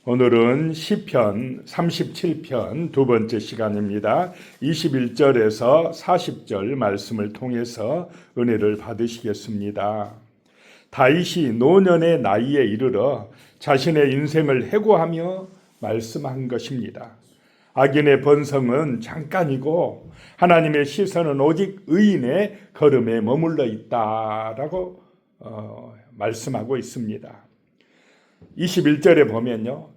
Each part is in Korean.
오늘은 시편 37편 두 번째 시간입니다. 21절에서 40절 말씀을 통해서 은혜를 받으시겠습니다. 다윗이 노년의 나이에 이르러 자신의 인생을 해고하며 말씀한 것입니다. 악인의 번성은 잠깐이고 하나님의 시선은 오직 의인의 걸음에 머물러 있다라고 말씀하고 있습니다. 21절에 보면요,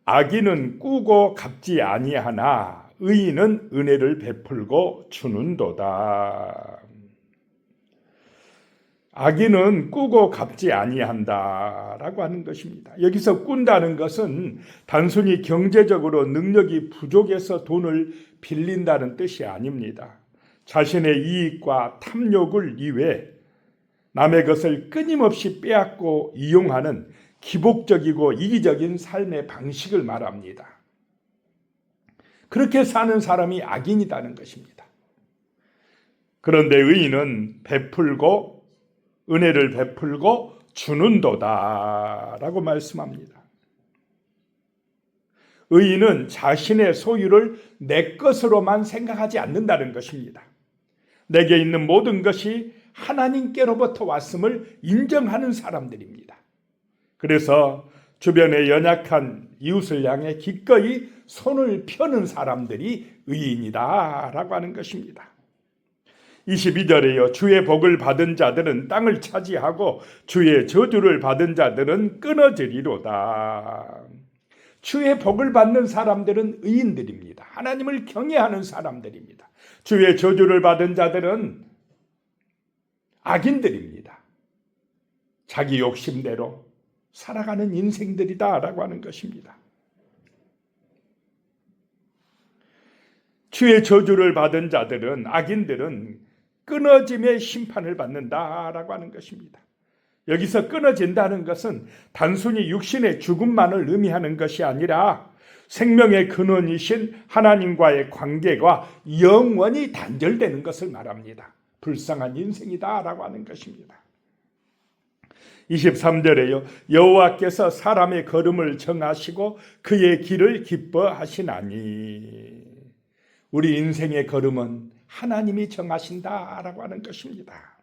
악인은 꾸고 갚지 아니하나 의인은 은혜를 베풀고 주는도다. 악인은 꾸고 갚지 아니한다라고 하는 것입니다. 여기서 꾼다는 것은 단순히 경제적으로 능력이 부족해서 돈을 빌린다는 뜻이 아닙니다. 자신의 이익과 탐욕을 위해 남의 것을 끊임없이 빼앗고 이용하는 기복적이고 이기적인 삶의 방식을 말합니다. 그렇게 사는 사람이 악인이라는 것입니다. 그런데 의인은 베풀고 은혜를 베풀고 주는도다라고 말씀합니다. 의인은 자신의 소유를 내 것으로만 생각하지 않는다는 것입니다. 내게 있는 모든 것이 하나님께로부터 왔음을 인정하는 사람들입니다. 그래서 주변의 연약한 이웃을 향해 기꺼이 손을 펴는 사람들이 의인이다라고 하는 것입니다. 22절에요. 주의 복을 받은 자들은 땅을 차지하고 주의 저주를 받은 자들은 끊어지리로다. 주의 복을 받는 사람들은 의인들입니다. 하나님을 경외하는 사람들입니다. 주의 저주를 받은 자들은 악인들입니다. 자기 욕심대로 살아가는 인생들이다라고 하는 것입니다. 주의 저주를 받은 자들은, 악인들은 끊어짐의 심판을 받는다라고 하는 것입니다. 여기서 끊어진다는 것은 단순히 육신의 죽음만을 의미하는 것이 아니라 생명의 근원이신 하나님과의 관계가 영원히 단절되는 것을 말합니다. 불쌍한 인생이다라고 하는 것입니다. 23절에요. 여호와께서 사람의 걸음을 정하시고 그의 길을 기뻐하시나니. 우리 인생의 걸음은 하나님이 정하신다라고 하는 것입니다.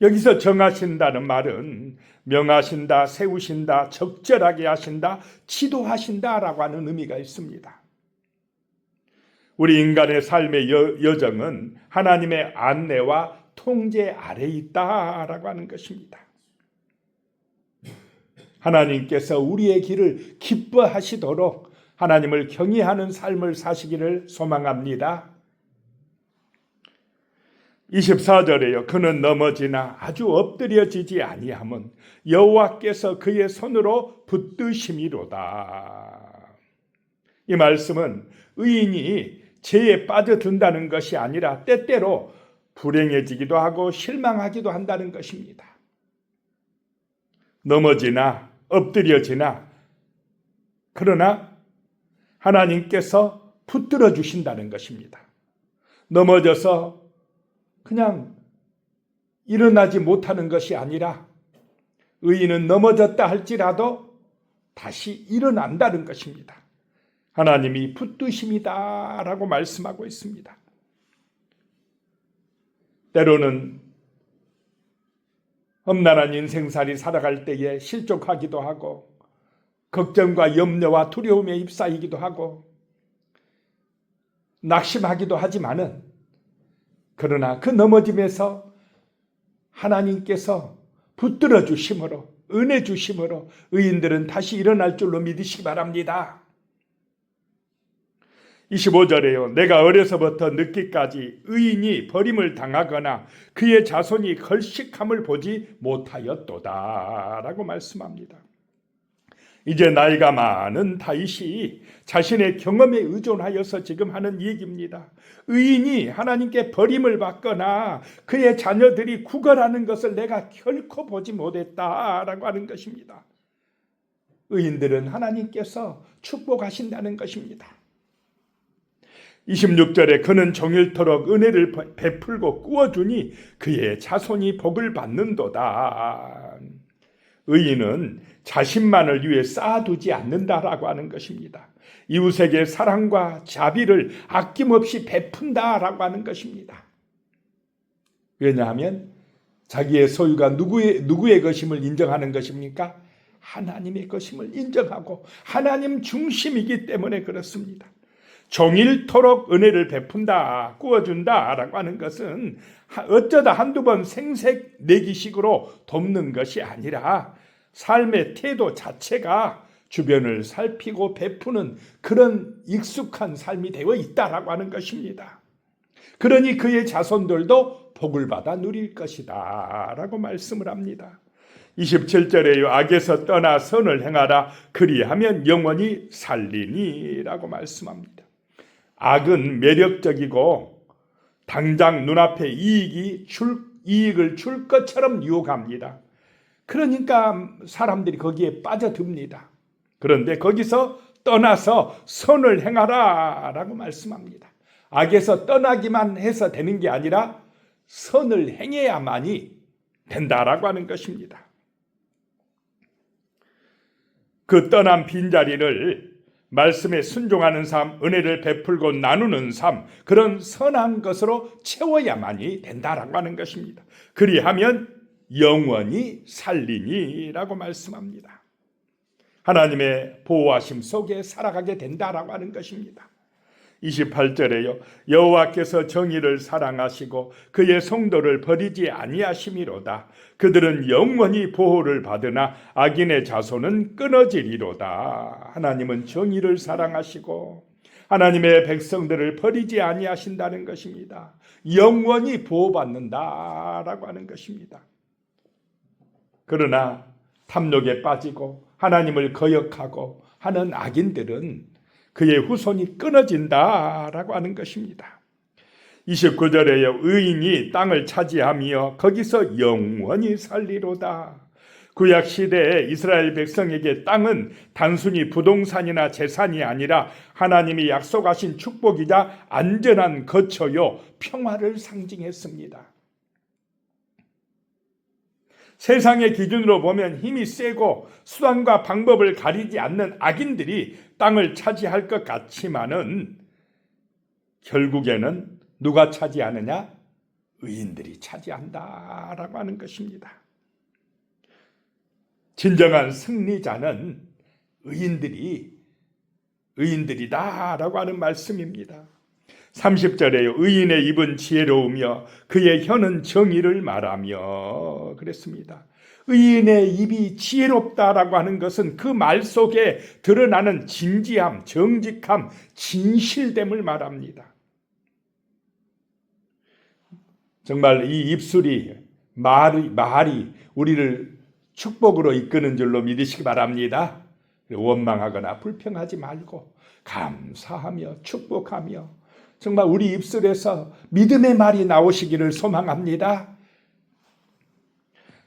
여기서 정하신다는 말은 명하신다, 세우신다, 적절하게 하신다, 지도하신다라고 하는 의미가 있습니다. 우리 인간의 삶의 여정은 하나님의 안내와 통제 아래에 있다라고 하는 것입니다. 하나님께서 우리의 길을 기뻐하시도록 하나님을 경외하는 삶을 사시기를 소망합니다. 24절에요. 그는 넘어지나 아주 엎드려지지 아니함은 여호와께서 그의 손으로 붙드심이로다. 이 말씀은 의인이 죄에 빠져든다는 것이 아니라 때때로 불행해지기도 하고 실망하기도 한다는 것입니다. 넘어지나 엎드려지나 그러나 하나님께서 붙들어 주신다는 것입니다. 넘어져서 그냥 일어나지 못하는 것이 아니라 의인은 넘어졌다 할지라도 다시 일어난다는 것입니다. 하나님이 붙드심이다라고 말씀하고 있습니다. 때로는 험난한 인생살이 살아갈 때에 실족하기도 하고 걱정과 염려와 두려움에 휩싸이기도 하고 낙심하기도 하지만은 그러나 그 넘어짐에서 하나님께서 붙들어 주심으로 은혜 주심으로 의인들은 다시 일어날 줄로 믿으시기 바랍니다. 25절에요. 내가 어려서부터 늙기까지 의인이 버림을 당하거나 그의 자손이 걸식함을 보지 못하였도다 라고 말씀합니다. 이제 나이가 많은 다윗이 자신의 경험에 의존하여서 지금 하는 얘기입니다. 의인이 하나님께 버림을 받거나 그의 자녀들이 구걸하는 것을 내가 결코 보지 못했다라고 하는 것입니다. 의인들은 하나님께서 축복하신다는 것입니다. 26절에 그는 종일토록 은혜를 베풀고 꾸어주니 그의 자손이 복을 받는도다. 의인은 자신만을 위해 쌓아두지 않는다라고 하는 것입니다. 이웃에게 사랑과 자비를 아낌없이 베푼다라고 하는 것입니다. 왜냐하면 자기의 소유가 누구의 것임을 인정하는 것입니까? 하나님의 것임을 인정하고 하나님 중심이기 때문에 그렇습니다. 종일토록 은혜를 베푼다, 구워준다라고 하는 것은 어쩌다 한두 번 생색 내기식으로 돕는 것이 아니라 삶의 태도 자체가 주변을 살피고 베푸는 그런 익숙한 삶이 되어 있다라고 하는 것입니다. 그러니 그의 자손들도 복을 받아 누릴 것이다 라고 말씀을 합니다. 27절에요. 악에서 떠나 선을 행하라. 그리하면 영원히 살리니 라고 말씀합니다. 악은 매력적이고 당장 눈앞에 이익을 줄 것처럼 유혹합니다. 그러니까 사람들이 거기에 빠져듭니다. 그런데 거기서 떠나서 선을 행하라 라고 말씀합니다. 악에서 떠나기만 해서 되는 게 아니라 선을 행해야만이 된다라고 하는 것입니다. 그 떠난 빈자리를 말씀에 순종하는 삶, 은혜를 베풀고 나누는 삶, 그런 선한 것으로 채워야만이 된다라고 하는 것입니다. 그리하면 영원히 살리니라고 말씀합니다. 하나님의 보호하심 속에 살아가게 된다라고 하는 것입니다. 28절에요. 여호와께서 정의를 사랑하시고 그의 성도를 버리지 아니하심이로다. 그들은 영원히 보호를 받으나 악인의 자손은 끊어지리로다. 하나님은 정의를 사랑하시고 하나님의 백성들을 버리지 아니하신다는 것입니다. 영원히 보호받는다라고 하는 것입니다. 그러나 탐욕에 빠지고 하나님을 거역하고 하는 악인들은 그의 후손이 끊어진다라고 하는 것입니다. 29절에요. 의인이 땅을 차지하며 거기서 영원히 살리로다. 구약 시대에 이스라엘 백성에게 땅은 단순히 부동산이나 재산이 아니라 하나님이 약속하신 축복이자 안전한 거처요 평화를 상징했습니다. 세상의 기준으로 보면 힘이 세고 수단과 방법을 가리지 않는 악인들이 땅을 차지할 것 같지만은 결국에는 누가 차지하느냐? 의인들이 차지한다라고 하는 것입니다. 진정한 승리자는 의인들이다라고 하는 말씀입니다. 30절에요. 의인의 입은 지혜로우며 그의 혀는 정의를 말하며 그랬습니다. 의인의 입이 지혜롭다라고 하는 것은 그 말 속에 드러나는 진지함, 정직함, 진실됨을 말합니다. 정말 이 입술이 말이 우리를 축복으로 이끄는 줄로 믿으시기 바랍니다. 원망하거나 불평하지 말고 감사하며 축복하며 정말 우리 입술에서 믿음의 말이 나오시기를 소망합니다.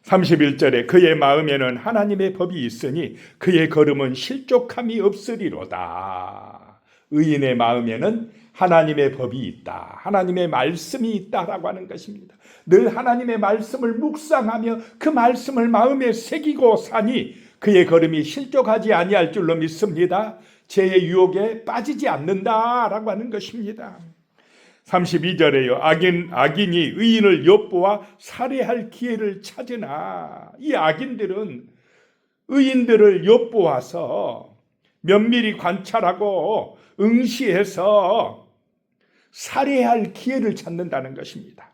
31절에 그의 마음에는 하나님의 법이 있으니 그의 걸음은 실족함이 없으리로다. 의인의 마음에는 하나님의 법이 있다. 하나님의 말씀이 있다라고 하는 것입니다. 늘 하나님의 말씀을 묵상하며 그 말씀을 마음에 새기고 사니 그의 걸음이 실족하지 아니할 줄로 믿습니다. 죄의 유혹에 빠지지 않는다라고 하는 것입니다. 32절에요. 악인이 의인을 엿보아 살해할 기회를 찾으나 이 악인들은 의인들을 엿보아서 면밀히 관찰하고 응시해서 살해할 기회를 찾는다는 것입니다.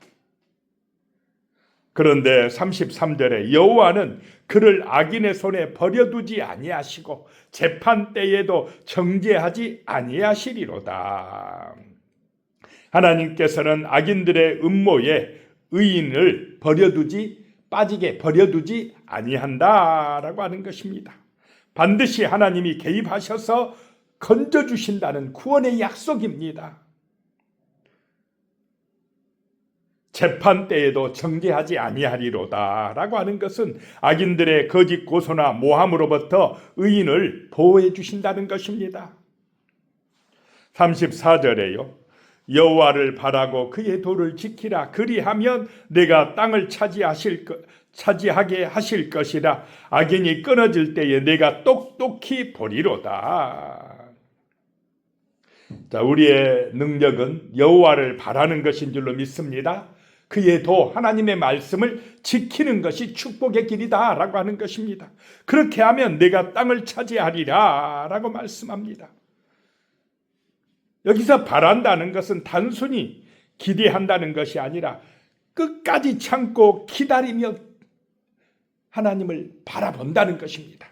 그런데 33절에 여호와는 그를 악인의 손에 버려두지 아니하시고 재판 때에도 정죄하지 아니하시리로다. 하나님께서는 악인들의 음모에 의인을 빠지게 버려두지 아니한다라고 하는 것입니다. 반드시 하나님이 개입하셔서 건져주신다는 구원의 약속입니다. 재판 때에도 정죄하지 아니하리로다 라고 하는 것은 악인들의 거짓 고소나 모함으로부터 의인을 보호해 주신다는 것입니다. 34절에요. 여호와를 바라고 그의 도를 지키라. 그리하면 내가 땅을 차지하게 하실 것이라. 악인이 끊어질 때에 내가 똑똑히 보리로다. 자, 우리의 능력은 여호와를 바라는 것인 줄로 믿습니다. 그의 도 하나님의 말씀을 지키는 것이 축복의 길이다 라고 하는 것입니다. 그렇게 하면 내가 땅을 차지하리라 라고 말씀합니다. 여기서 바란다는 것은 단순히 기대한다는 것이 아니라 끝까지 참고 기다리며 하나님을 바라본다는 것입니다.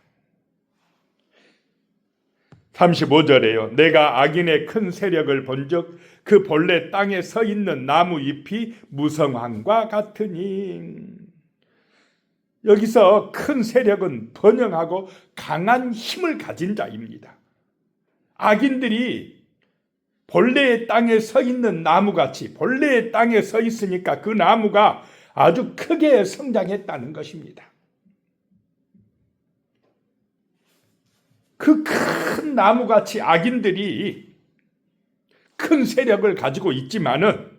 35절에요. 내가 악인의 큰 세력을 본즉 그 본래 땅에 서 있는 나무 잎이 무성함과 같으니. 여기서 큰 세력은 번영하고 강한 힘을 가진 자입니다. 악인들이 본래의 땅에 서 있는 나무같이 본래의 땅에 서 있으니까 그 나무가 아주 크게 성장했다는 것입니다. 그 큰 나무같이 악인들이 큰 세력을 가지고 있지만은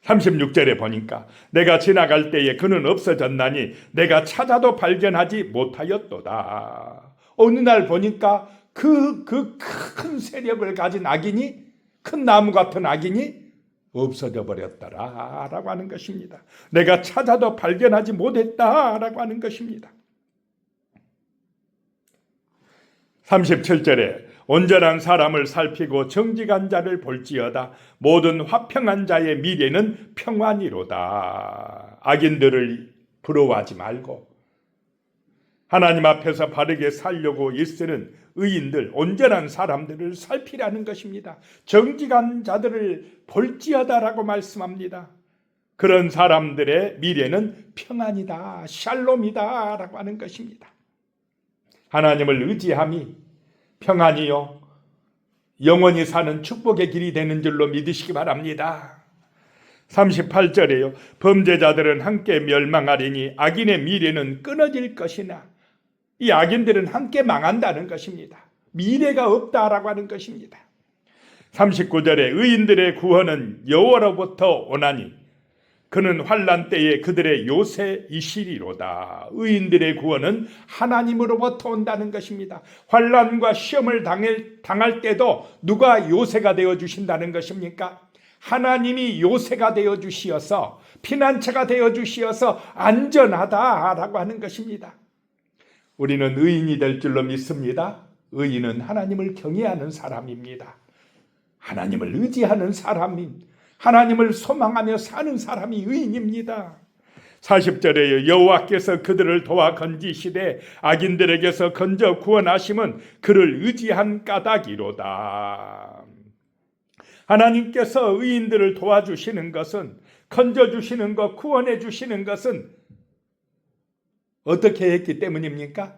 36절에 보니까 내가 지나갈 때에 그는 없어졌나니 내가 찾아도 발견하지 못하였도다. 어느 날 보니까 그 큰 세력을 가진 악인이, 큰 나무 같은 악인이 없어져 버렸더라 라고 하는 것입니다. 내가 찾아도 발견하지 못했다라고 하는 것입니다. 37절에 온전한 사람을 살피고 정직한 자를 볼지어다. 모든 화평한 자의 미래는 평안이로다. 악인들을 부러워하지 말고 하나님 앞에서 바르게 살려고 일쓰는 의인들, 온전한 사람들을 살피라는 것입니다. 정직한 자들을 볼지어다라고 말씀합니다. 그런 사람들의 미래는 평안이다, 샬롬이다 라고 하는 것입니다. 하나님을 의지함이 평안이요 영원히 사는 축복의 길이 되는 줄로 믿으시기 바랍니다. 38절에요. 범죄자들은 함께 멸망하리니 악인의 미래는 끊어질 것이나. 이 악인들은 함께 망한다는 것입니다. 미래가 없다라고 하는 것입니다. 39절에 의인들의 구원은 여호와로부터 오나니 그는 환난 때에 그들의 요새이시리로다. 의인들의 구원은 하나님으로부터 온다는 것입니다. 환난과 시험을 당할 때도 누가 요새가 되어 주신다는 것입니까? 하나님이 요새가 되어 주시어서, 피난처가 되어 주시어서 안전하다라고 하는 것입니다. 우리는 의인이 될 줄로 믿습니다. 의인은 하나님을 경외하는 사람입니다. 하나님을 의지하는 사람입니다. 하나님을 소망하며 사는 사람이 의인입니다. 40절에 여호와께서 그들을 도와 건지시되 악인들에게서 건져 구원하심은 그를 의지한 까닭이로다. 하나님께서 의인들을 도와주시는 것은, 건져주시는 것, 구원해 주시는 것은 어떻게 했기 때문입니까?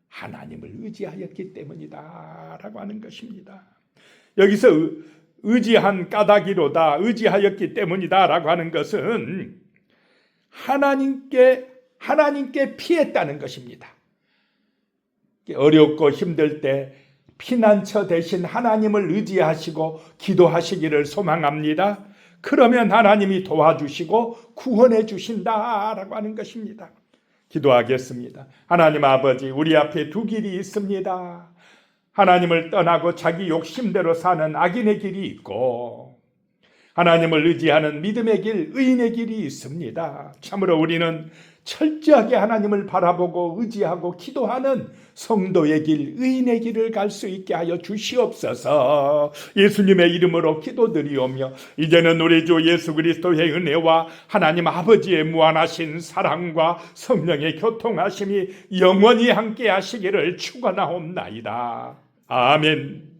하나님을 의지하였기 때문이다 라고 하는 것입니다. 여기서 의지한 까닭이로다, 의지하였기 때문이다 라고 하는 것은 하나님께 피했다는 것입니다. 어렵고 힘들 때 피난처 대신 하나님을 의지하시고 기도하시기를 소망합니다. 그러면 하나님이 도와주시고 구원해 주신다라고 하는 것입니다. 기도하겠습니다. 하나님 아버지, 우리 앞에 두 길이 있습니다. 하나님을 떠나고 자기 욕심대로 사는 악인의 길이 있고 하나님을 의지하는 믿음의 길, 의인의 길이 있습니다. 참으로 우리는 철저하게 하나님을 바라보고 의지하고 기도하는 성도의 길, 의인의 길을 갈 수 있게 하여 주시옵소서. 예수님의 이름으로 기도드리오며 이제는 우리 주 예수 그리스도의 은혜와 하나님 아버지의 무한하신 사랑과 성령의 교통하심이 영원히 함께 하시기를 축원하옵나이다. 아멘.